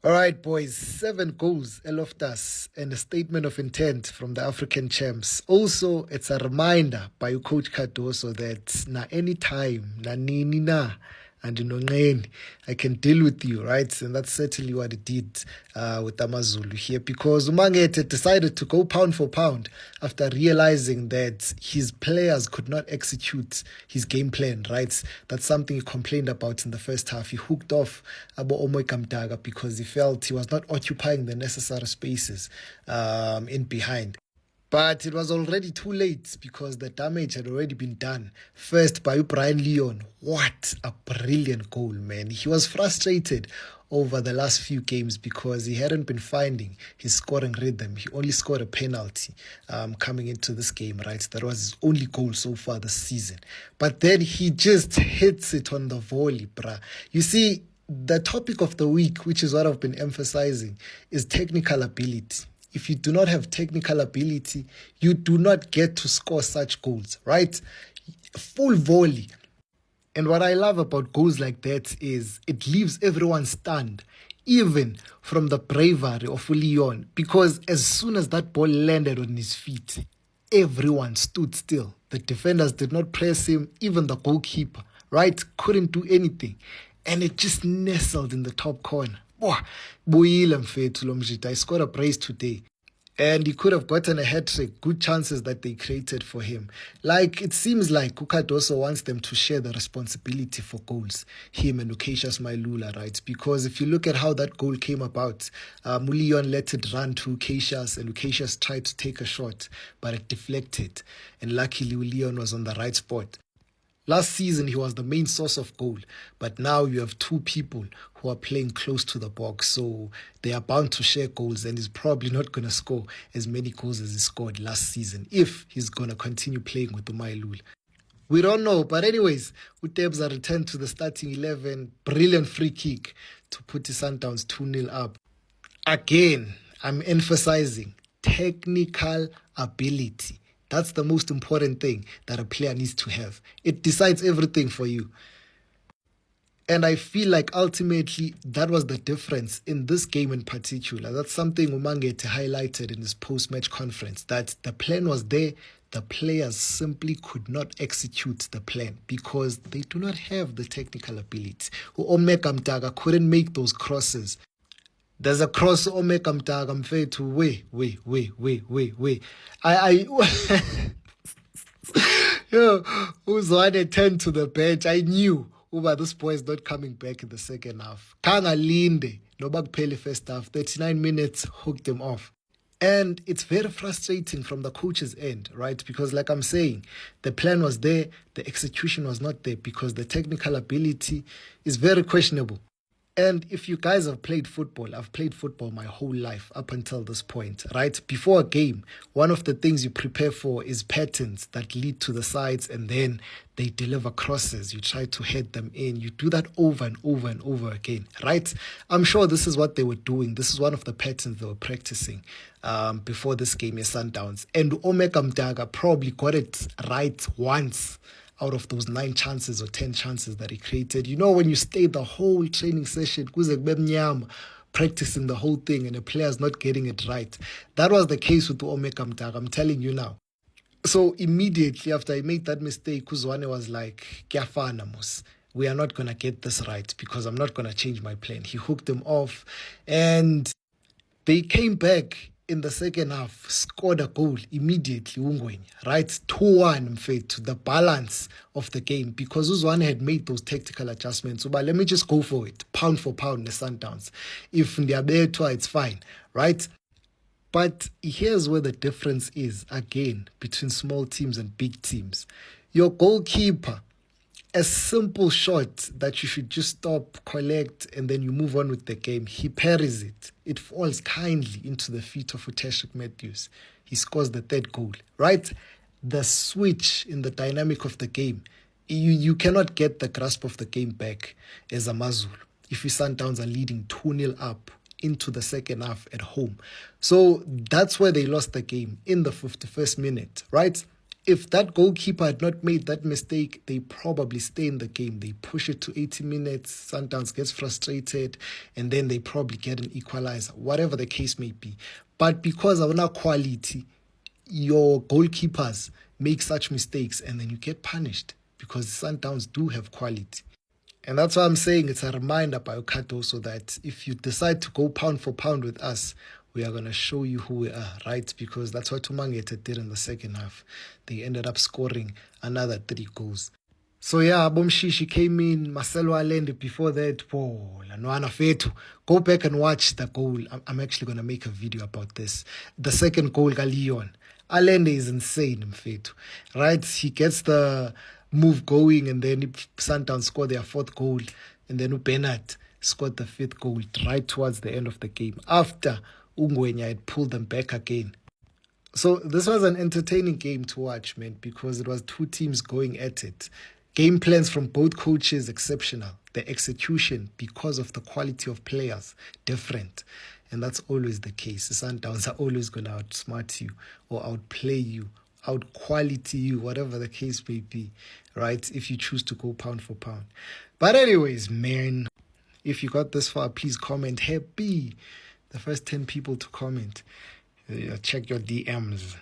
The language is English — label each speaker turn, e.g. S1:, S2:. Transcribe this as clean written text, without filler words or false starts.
S1: All right, boys, 7 goals, Eloftas, and a statement of intent from the African champs. Also, it's a reminder by Coach Cardoso that na anytime, na nini na, and I can deal with you, right? And that's certainly what it did with Amazulu here, because Umangete decided to go pound for pound after realizing that his players could not execute his game plan, right? That's something he complained about in the first half. He hooked off Abo Omoy Kamdaga because he felt he was not occupying the necessary spaces in behind. But it was already too late because the damage had already been done. First by Brian Leon. What a brilliant goal, man. He was frustrated over the last few games because he hadn't been finding his scoring rhythm. He only scored a penalty coming into this game, right? That was his only goal so far this season. But then he just hits it on the volley, bruh. You see, the topic of the week, which is what I've been emphasizing, is technical ability. If you do not have technical ability, you do not get to score such goals, right? Full volley. And what I love about goals like that is it leaves everyone stunned, even from the bravery of Leon, because as soon as that ball landed on his feet, everyone stood still. The defenders did not press him, even the goalkeeper, right? Couldn't do anything. And it just nestled in the top corner. Buyile mfethu lo Mjita. I scored a brace today. And he could have gotten a hat-trick, good chances that they created for him. Like, it seems like Cardoso wants them to share the responsibility for goals, him and Lucasius Mailula, right? Because if you look at how that goal came about, Leon let it run to Lucasius, and Lucasius tried to take a shot, but it deflected. And luckily, Leon was on the right spot. Last season, he was the main source of goal, but now you have two people who are playing close to the box, so they are bound to share goals, and he's probably not going to score as many goals as he scored last season if he's going to continue playing with Umailula. We don't know, but anyways, Utebza returned to the starting 11. Brilliant free kick to put the Sundowns 2-0 up. Again, I'm emphasizing technical ability. That's the most important thing that a player needs to have. It decides everything for you. And I feel like ultimately that was the difference in this game in particular. That's something Umangete highlighted in his post-match conference, that the plan was there. The players simply could not execute the plan because they do not have the technical ability. Omeka Mtaga couldn't make those crosses. There's a cross Omeka Mtaga mfethu. Wait. I Yo, Uzwane turned to the bench. I knew this boy is not coming back in the second half. Kangalinde, noba kuphele first half, 39 minutes, hooked him off. And it's very frustrating from the coach's end, right? Because like I'm saying, the plan was there, the execution was not there because the technical ability is very questionable. And if you guys have played football, I've played football my whole life up until this point, right? Before a game, one of the things you prepare for is patterns that lead to the sides and then they deliver crosses. You try to head them in. You do that over and over and over again, right? I'm sure this is what they were doing. This is one of the patterns they were practicing before this game is Sundowns. And Omeka Mdaga probably got it right once out of those 9 chances or 10 chances that he created. You know, when you stay the whole training session, practicing the whole thing and the player's not getting it right. That was the case with Omeka Mdaga, I'm telling you now. So immediately after I made that mistake, Kuzwane was like, Kiafana mos. We are not going to get this right because I'm not going to change my plan. He hooked him off and they came back in the second half, scored a goal immediately, right? 2-1, to the balance of the game because Uzwane had made those tactical adjustments. So, but let me just go for it, pound for pound, the Sundowns. If Ndiabetua, it's fine, right? But here's where the difference is, again, between small teams and big teams. Your goalkeeper, a simple shot that you should just stop, collect, and then you move on with the game. He parries it. It falls kindly into the feet of Uteshik Matthews. He scores the 3rd goal, right? The switch in the dynamic of the game. You cannot get the grasp of the game back as a Mazulu if your Sundowns are leading 2-0 up into the second half at home. So that's where they lost the game, in the 51st minute, right? If that goalkeeper had not made that mistake, they probably stay in the game. They push it to 80 minutes, Sundowns gets frustrated, and then they probably get an equalizer, whatever the case may be. But because of our quality, your goalkeepers make such mistakes and then you get punished because Sundowns do have quality. And that's why I'm saying it's a reminder by Cardoso that if you decide to go pound for pound with us, we are going to show you who we are, right? Because that's what Tumangete did in the second half. They ended up scoring another 3 goals. So yeah, Bomshishi came in, Marcelo Allende before that. Go back and watch the goal. I'm actually going to make a video about this. The second goal, Leon. Allende is insane, Mfetu. Right? He gets the move going, and then Sundowns scored their 4th goal, and then Bernard scored the 5th goal right towards the end of the game after Ungwenya had pulled them back again. So this was an entertaining game to watch, man, because it was 2 teams going at it. Game plans from both coaches exceptional. The execution, because of the quality of players, different. And that's always the case. The Sundowns are always going to outsmart you or outplay you, out-quality you, whatever the case may be, right? If you choose to go pound for pound. But anyways, man, if you got this far, please comment happy. The first 10 people to comment. Check your DMs.